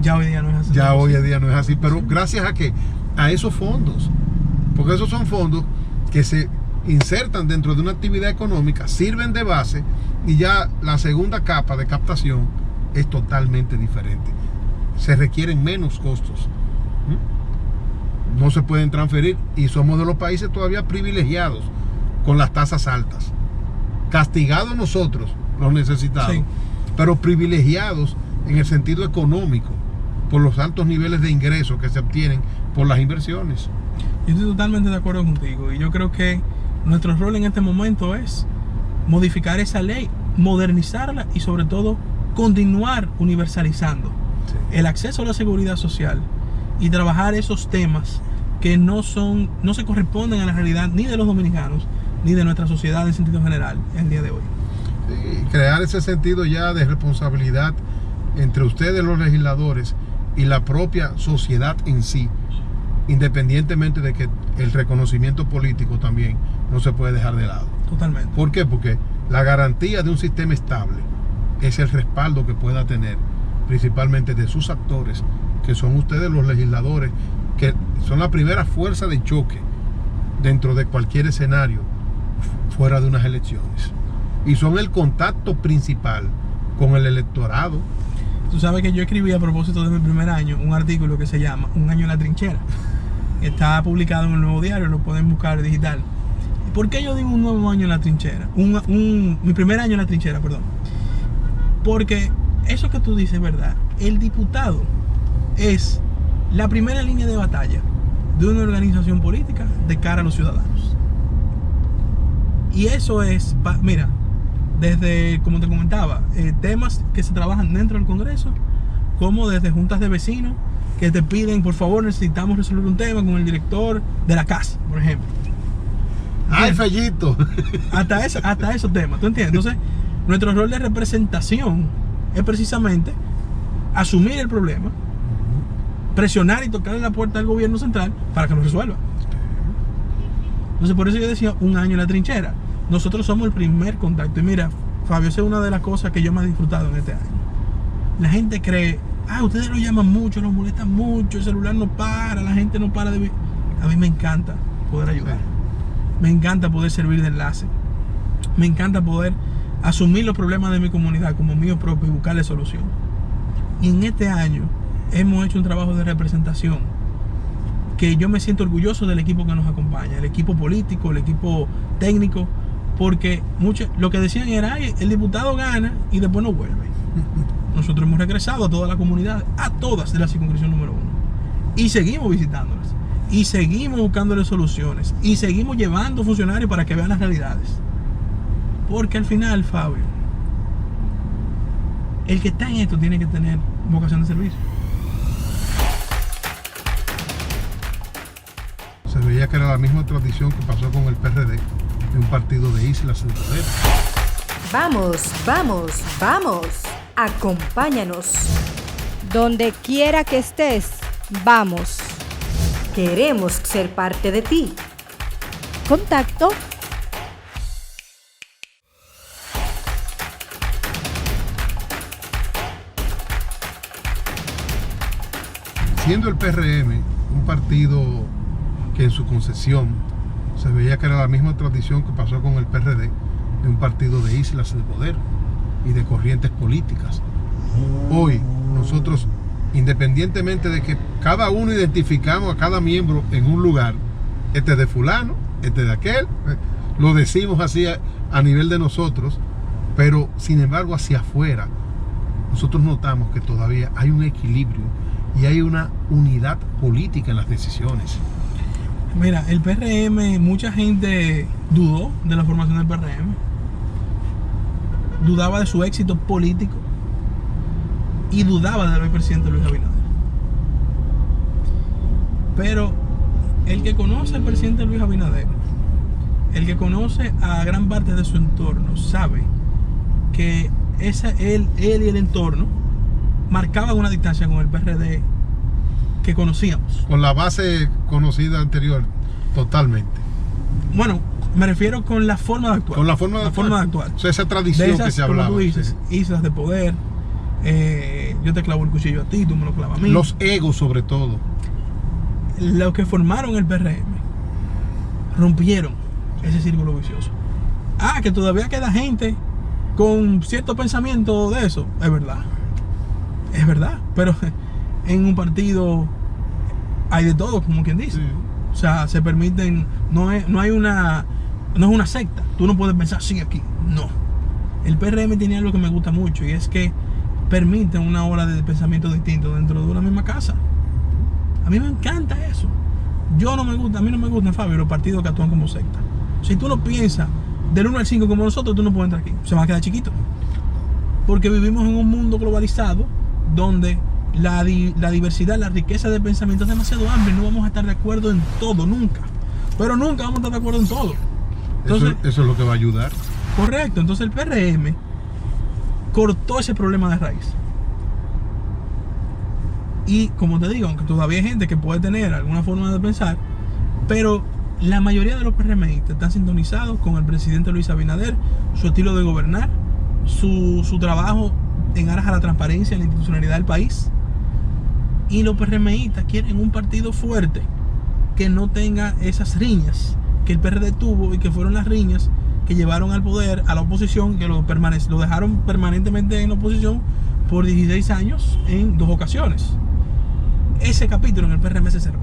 Ya hoy día no es así. Ya hoy día no es así. Pero gracias a que a esos fondos, porque esos son fondos que se insertan dentro de una actividad económica, sirven de base, y ya la segunda capa de captación es totalmente diferente. Se requieren menos costos. No se pueden transferir, y somos de los países todavía privilegiados con las tasas altas. Castigados nosotros, los necesitados, sí, pero privilegiados en el sentido económico por los altos niveles de ingresos que se obtienen por las inversiones. Yo estoy totalmente de acuerdo contigo, y yo creo que nuestro rol en este momento es modificar esa ley, modernizarla y sobre todo continuar universalizando el acceso a la seguridad social y trabajar esos temas que no se corresponden a la realidad ni de los dominicanos ni de nuestra sociedad en sentido general el día de hoy. Sí, crear ese sentido ya de responsabilidad entre ustedes los legisladores y la propia sociedad en sí, independientemente de que el reconocimiento político también no se puede dejar de lado. Totalmente. ¿Por qué? Porque la garantía de un sistema estable es el respaldo que pueda tener principalmente de sus actores, que son ustedes los legisladores, que son la primera fuerza de choque dentro de cualquier escenario fuera de unas elecciones. Y son el contacto principal con el electorado. Tú sabes que yo escribí a propósito de mi primer año un artículo que se llama Un año en la trinchera. Está publicado en el Nuevo Diario, lo pueden buscar digital. ¿Por qué yo digo un nuevo año en la trinchera? Mi primer año en la trinchera, perdón. Porque eso que tú dices es verdad. El diputado es la primera línea de batalla de una organización política de cara a los ciudadanos. Y eso es, mira, desde, como te comentaba, temas que se trabajan dentro del Congreso, como desde juntas de vecinos que te piden, por favor, necesitamos resolver un tema con el director de la casa, por ejemplo. ¡Ay, Fellito! Hasta esos temas, ¿tú entiendes? Entonces, nuestro rol de representación es precisamente asumir el problema, presionar y tocarle la puerta al gobierno central para que lo resuelva. Entonces, por eso yo decía un año en la trinchera. Nosotros somos el primer contacto. Y mira, Fabio, esa es una de las cosas que yo más he disfrutado en este año. La gente cree, ustedes lo llaman mucho, lo molestan mucho, el celular no para, la gente no para de... A mí me encanta poder ayudar. Me encanta poder servir de enlace. Me encanta poder asumir los problemas de mi comunidad como míos propios y buscarle solución. Y en este año hemos hecho un trabajo de representación que yo me siento orgulloso del equipo que nos acompaña, el equipo político, el equipo técnico, porque lo que decían era, el diputado gana y después no vuelve. Nosotros hemos regresado a toda la comunidad, a todas de la circunscripción número 1, y seguimos visitándolas, y seguimos buscándole soluciones, y seguimos llevando funcionarios para que vean las realidades. Porque al final, Fabio, el que está en esto tiene que tener vocación de servicio. Se veía que era la misma tradición que pasó con el PRD, de un partido de islas del poder. Vamos, vamos, vamos. Acompáñanos. Donde quiera que estés, vamos. Queremos ser parte de ti. Contacto Siendo el PRM un partido que en su concepción se veía que era la misma tradición que pasó con el PRD, de un partido de islas del poder y de corrientes políticas. Hoy nosotros, independientemente de que cada uno identificamos a cada miembro en un lugar, este es de fulano, este es de aquel, lo decimos así a nivel de nosotros, pero sin embargo hacia afuera nosotros notamos que todavía hay un equilibrio y hay una unidad política en las decisiones. Mira, el PRM, mucha gente dudó de la formación del PRM, dudaba de su éxito político y dudaba del presidente Luis Abinader. Pero el que conoce al presidente Luis Abinader, el que conoce a gran parte de su entorno, sabe que él y el entorno marcaban una distancia con el PRD que conocíamos. Con la base conocida anterior, totalmente. Bueno, me refiero con la forma de actuar. Con la forma de actuar. O sea, esa tradición esas, que se hablaba. Como tú dices, sí. Islas de poder, yo te clavo el cuchillo a ti, tú me lo clavas a mí. Los egos sobre todo. Los que formaron el PRM rompieron ese círculo vicioso. Que todavía queda gente con cierto pensamiento de eso. Es verdad, pero en un partido hay de todo, como quien dice. Sí. O sea, se permiten, no es una secta. Tú no puedes pensar así aquí. No. El PRM tiene algo que me gusta mucho, y es que permite una ola de pensamiento distinto dentro de una misma casa. A mí me encanta eso. A mí no me gustan, Fabio, los partidos que actúan como secta. Si tú no piensas del 1 al 5 como nosotros, tú no puedes entrar aquí. Se va a quedar chiquito. Porque vivimos en un mundo globalizado donde la diversidad, la riqueza de pensamiento es demasiado amplia. No vamos a estar de acuerdo en todo, nunca. Pero nunca vamos a estar de acuerdo en todo. Entonces, eso es lo que va a ayudar. Correcto. Entonces el PRM cortó ese problema de raíz. Y como te digo, aunque todavía hay gente que puede tener alguna forma de pensar, pero La mayoría de los PRMistas están sintonizados con el presidente Luis Abinader, su estilo de gobernar, su trabajo en aras a la transparencia y la institucionalidad del país. Y los PRMistas quieren un partido fuerte que no tenga esas riñas que el PRD tuvo y que fueron las riñas que llevaron al poder a la oposición, que lo dejaron permanentemente en la oposición por 16 años en 2 ocasiones. Ese capítulo en el PRM se cerró.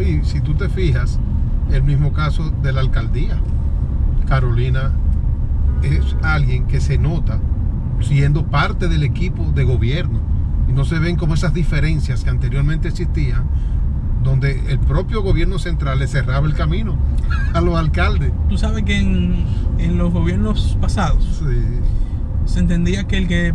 Y si tú te fijas, el mismo caso de la alcaldía. Carolina es alguien que se nota siendo parte del equipo de gobierno y no se ven como esas diferencias que anteriormente existían, donde el propio gobierno central le cerraba el camino a los alcaldes. Tú sabes que en los gobiernos pasados Sí. se entendía que el que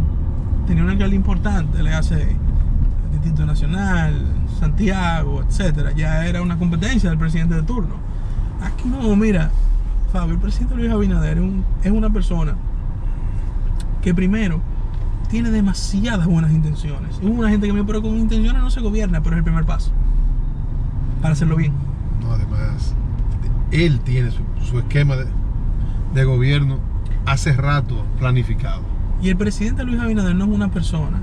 tenía un alcalde importante, le hace el Distrito Nacional, Santiago, etcétera, ya era una competencia del presidente de turno. Aquí no, mira, Fabio, el presidente Luis Abinader es una persona que primero tiene demasiadas buenas intenciones. Es una gente que me, pero con intenciones no se gobierna, pero es el primer paso para hacerlo bien. No, además, él tiene su esquema de gobierno hace rato planificado. Y el presidente Luis Abinader no es una persona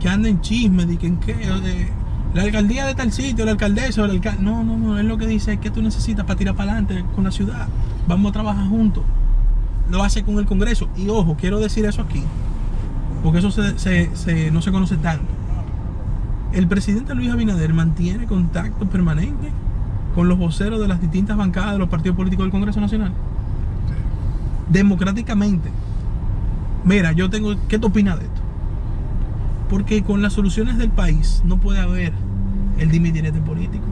que anda en chisme de que en qué, la alcaldía de tal sitio, la alcaldesa o el alcalde. No, él lo que dice es que tú necesitas para tirar para adelante con la ciudad. Vamos a trabajar juntos. Lo hace con el Congreso. Y ojo, quiero decir eso aquí, porque eso no se conoce tanto. El presidente Luis Abinader mantiene contacto permanente con los voceros de las distintas bancadas de los partidos políticos del Congreso Nacional. Sí. Democráticamente. Mira, ¿qué te opinas de esto? Porque con las soluciones del país no puede haber el dimitirete político.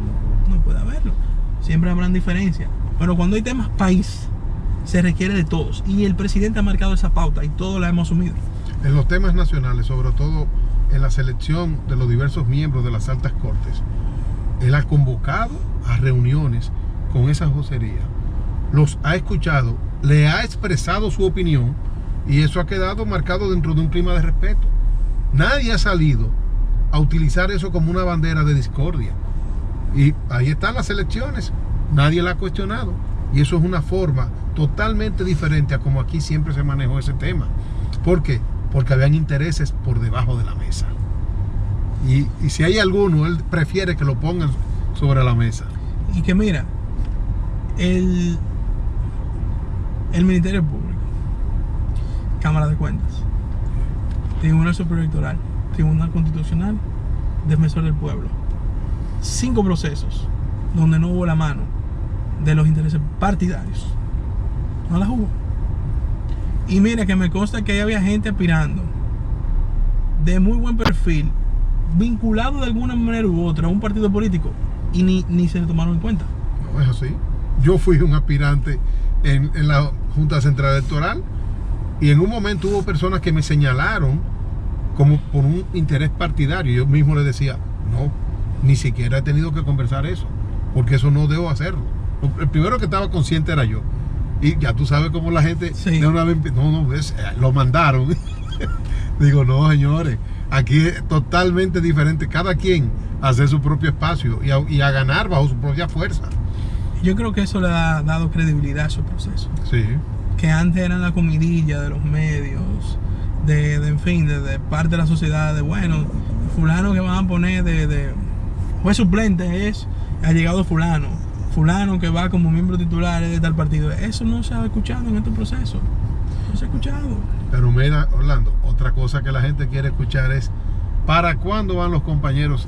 No puede haberlo. Siempre habrán diferencias. Pero cuando hay temas país, se requiere de todos. Y el presidente ha marcado esa pauta y todos la hemos asumido. En los temas nacionales, sobre todo en la selección de los diversos miembros de las altas cortes, él ha convocado a reuniones con esa vocería, los ha escuchado, le ha expresado su opinión y eso ha quedado marcado dentro de un clima de respeto. Nadie ha salido a utilizar eso como una bandera de discordia. Y ahí están las elecciones, nadie la ha cuestionado. Y eso es una forma totalmente diferente a como aquí siempre se manejó ese tema. ¿Por qué? Porque habían intereses por debajo de la mesa. Y si hay alguno, él prefiere que lo pongan sobre la mesa. Y que mira, el Ministerio Público, Cámara de Cuentas, Tribunal Superior Electoral, Tribunal Constitucional, Defensor del Pueblo, 5 procesos donde no hubo la mano de los intereses partidarios. No las hubo. Y mira que me consta que ahí había gente aspirando de muy buen perfil, vinculado de alguna manera u otra a un partido político, y ni se le tomaron en cuenta. No es así. Yo fui un aspirante en la Junta Central Electoral y en un momento hubo personas que me señalaron como por un interés partidario. Yo mismo les decía, no, ni siquiera he tenido que conversar eso, porque eso no debo hacerlo. El primero que estaba consciente era yo. Y ya tú sabes cómo la gente Sí. de una vez, lo mandaron. Digo, no, señores, aquí es totalmente diferente. Cada quien hace su propio espacio y a ganar bajo su propia fuerza. Yo creo que eso le ha dado credibilidad a esos procesos. Sí. Que antes eran la comidilla de los medios, en fin, de parte de la sociedad, de bueno, fulano que van a poner de juez suplente ha llegado fulano que va como miembro titular de tal partido. Eso no se ha escuchado en estos procesos. No se ha escuchado. Pero mira, Orlando, otra cosa que la gente quiere escuchar es ¿para cuándo van los compañeros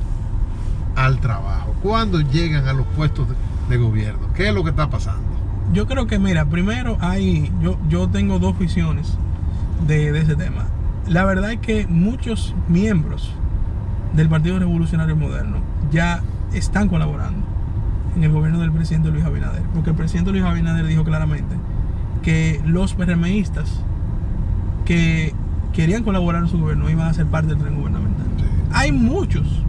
al trabajo? ¿Cuándo llegan a los puestos de gobierno? ¿Qué es lo que está pasando? Yo creo que, mira, primero yo tengo 2 visiones de ese tema. La verdad es que muchos miembros del Partido Revolucionario Moderno ya están colaborando en el gobierno del presidente Luis Abinader, porque el presidente Luis Abinader dijo claramente que los PRMistas que querían colaborar en su gobierno iban a ser parte del tren gubernamental. Sí. Hay muchos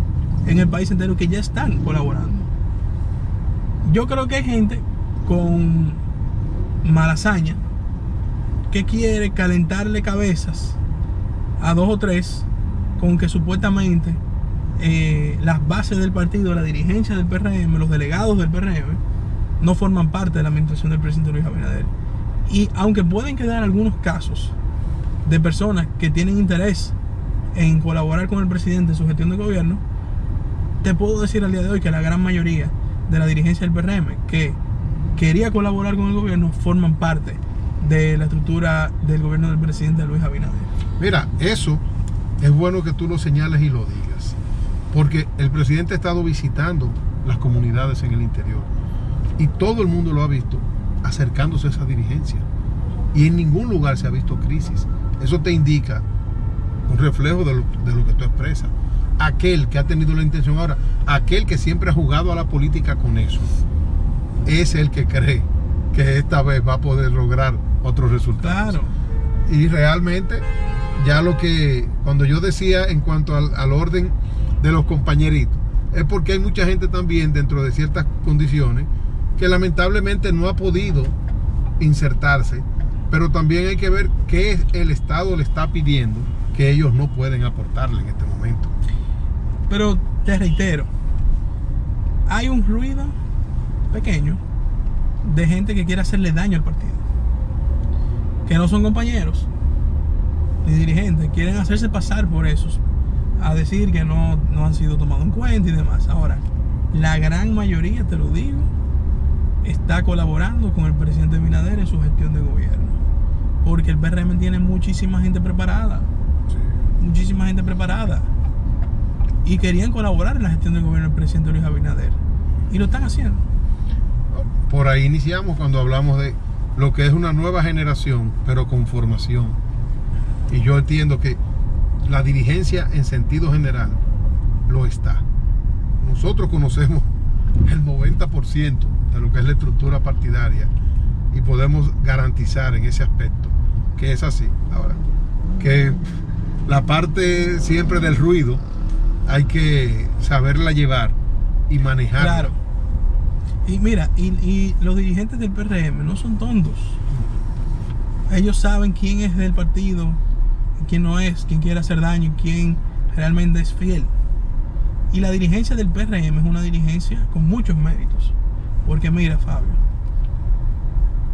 en el país entero que ya están colaborando. Yo creo que hay gente con malasaña que quiere calentarle cabezas a 2 o 3 con que supuestamente las bases del partido, la dirigencia del PRM, los delegados del PRM, no forman parte de la administración del presidente Luis Abinader. Y aunque pueden quedar algunos casos de personas que tienen interés en colaborar con el presidente en su gestión de gobierno, te puedo decir al día de hoy que la gran mayoría de la dirigencia del PRM que quería colaborar con el gobierno forman parte de la estructura del gobierno del presidente Luis Abinader. Mira, eso es bueno que tú lo señales y lo digas, porque el presidente ha estado visitando las comunidades en el interior y todo el mundo lo ha visto acercándose a esa dirigencia y en ningún lugar se ha visto crisis. Eso te indica un reflejo de lo que tú expresas. Aquel que ha tenido la intención ahora, aquel que siempre ha jugado a la política con eso, es el que cree que esta vez va a poder lograr otros resultados. Claro. Y realmente, ya cuando yo decía en cuanto al orden de los compañeritos, es porque hay mucha gente también dentro de ciertas condiciones que lamentablemente no ha podido insertarse, pero también hay que ver qué el Estado le está pidiendo que ellos no pueden aportarle en este momento. Pero te reitero, hay un ruido pequeño de gente que quiere hacerle daño al partido, que no son compañeros ni dirigentes, quieren hacerse pasar por esos, a decir que no han sido tomados en cuenta y demás. Ahora, la gran mayoría, te lo digo, está colaborando con el presidente Abinader en su gestión de gobierno, porque el PRM tiene muchísima gente preparada, muchísima gente preparada, y querían colaborar en la gestión del gobierno del presidente Luis Abinader, y lo están haciendo. Por ahí iniciamos cuando hablamos de lo que es una nueva generación, pero con formación. Y yo entiendo que la dirigencia en sentido general lo está. Nosotros conocemos el 90% de lo que es la estructura partidaria y podemos garantizar en ese aspecto que es así. Ahora, que la parte siempre del ruido hay que saberla llevar y manejarla. Claro. Y mira, y los dirigentes del PRM no son tontos. Ellos saben quién es del partido, quién no es, quién quiere hacer daño y quién realmente es fiel. Y la dirigencia del PRM es una dirigencia con muchos méritos. Porque mira, Fabio,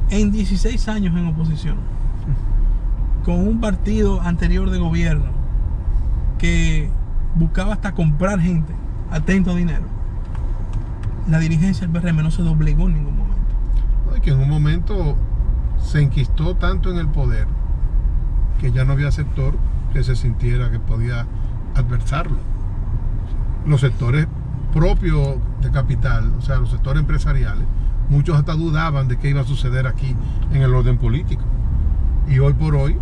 en 16 años en oposición, con un partido anterior de gobierno que buscaba hasta comprar gente atento a dinero, la dirigencia del PRM no se doblegó en ningún momento. No, y que en un momento se enquistó tanto en el poder que ya no había sector que se sintiera que podía adversarlo. Los sectores propios de capital, o sea, los sectores empresariales, muchos hasta dudaban de qué iba a suceder aquí en el orden político. Y hoy por hoy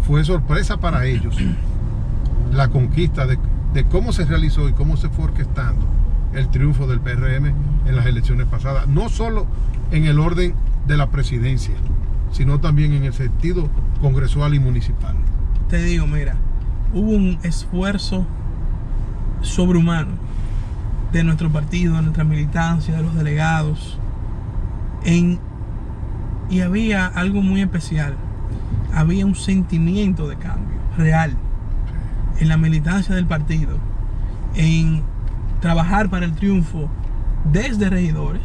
fue sorpresa para ellos la conquista de cómo se realizó y cómo se fue orquestando el triunfo del PRM en las elecciones pasadas, no solo en el orden de la presidencia, sino también en el sentido congresual y municipal. Te digo, mira, hubo un esfuerzo sobrehumano de nuestro partido, de nuestra militancia, de los delegados, y había algo muy especial. Había un sentimiento de cambio real en la militancia del partido, en trabajar para el triunfo desde regidores,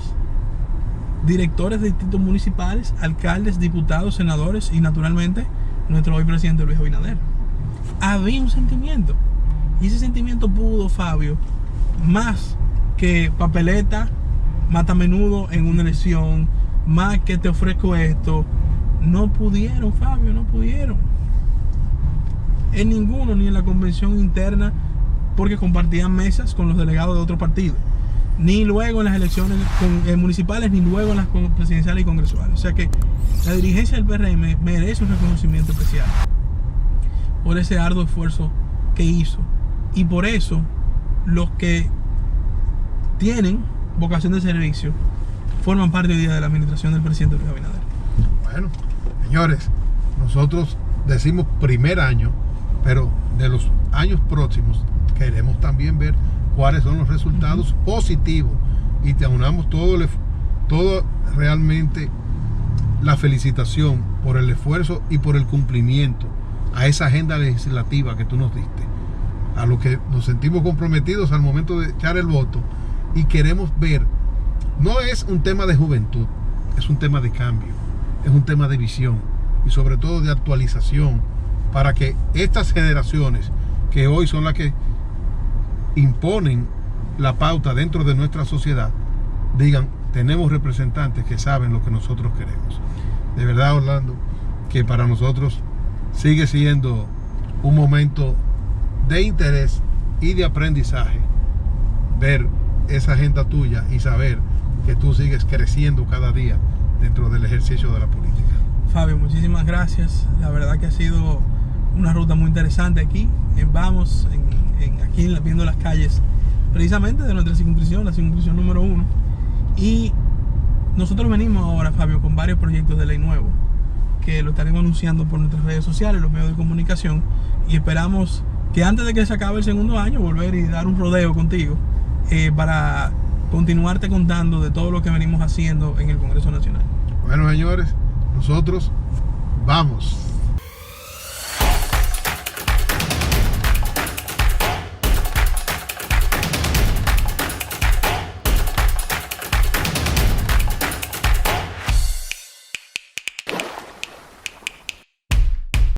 directores de distritos municipales, alcaldes, diputados, senadores y naturalmente nuestro hoy presidente Luis Abinader. Había un sentimiento, y ese sentimiento pudo, Fabio, más que papeleta, mata a menudo en una elección, más que te ofrezco esto. No pudieron, Fabio, no pudieron. En ninguno, ni en la convención interna, porque compartían mesas con los delegados de otro partido, ni luego en las elecciones municipales, ni luego en las presidenciales y congresuales. O sea que la dirigencia del PRM merece un reconocimiento especial por ese arduo esfuerzo que hizo, y por eso los que tienen vocación de servicio forman parte hoy día de la administración del presidente Luis Abinader. Bueno, señores, nosotros decimos primer año, pero de los años próximos queremos también ver cuáles son los resultados positivos, y te aunamos todo realmente la felicitación por el esfuerzo y por el cumplimiento a esa agenda legislativa que tú nos diste, a lo que nos sentimos comprometidos al momento de echar el voto, y queremos ver no es un tema de juventud, es un tema de cambio, es un tema de visión y sobre todo de actualización para que estas generaciones que hoy son las que imponen la pauta dentro de nuestra sociedad digan, tenemos representantes que saben lo que nosotros queremos. De verdad, Orlando, que para nosotros sigue siendo un momento de interés y de aprendizaje ver esa agenda tuya y saber que tú sigues creciendo cada día dentro del ejercicio de la política. Fabio, muchísimas gracias. La verdad que ha sido una ruta muy interesante aquí en Vamos, aquí viendo las calles precisamente de nuestra circunscripción, la circunscripción número 1. Y nosotros venimos ahora, Fabio, con varios proyectos de ley nuevo que lo estaremos anunciando por nuestras redes sociales, los medios de comunicación, y esperamos que antes de que se acabe el segundo año volver y dar un rodeo contigo para continuarte contando de todo lo que venimos haciendo en el Congreso Nacional. Bueno, señores, nosotros vamos.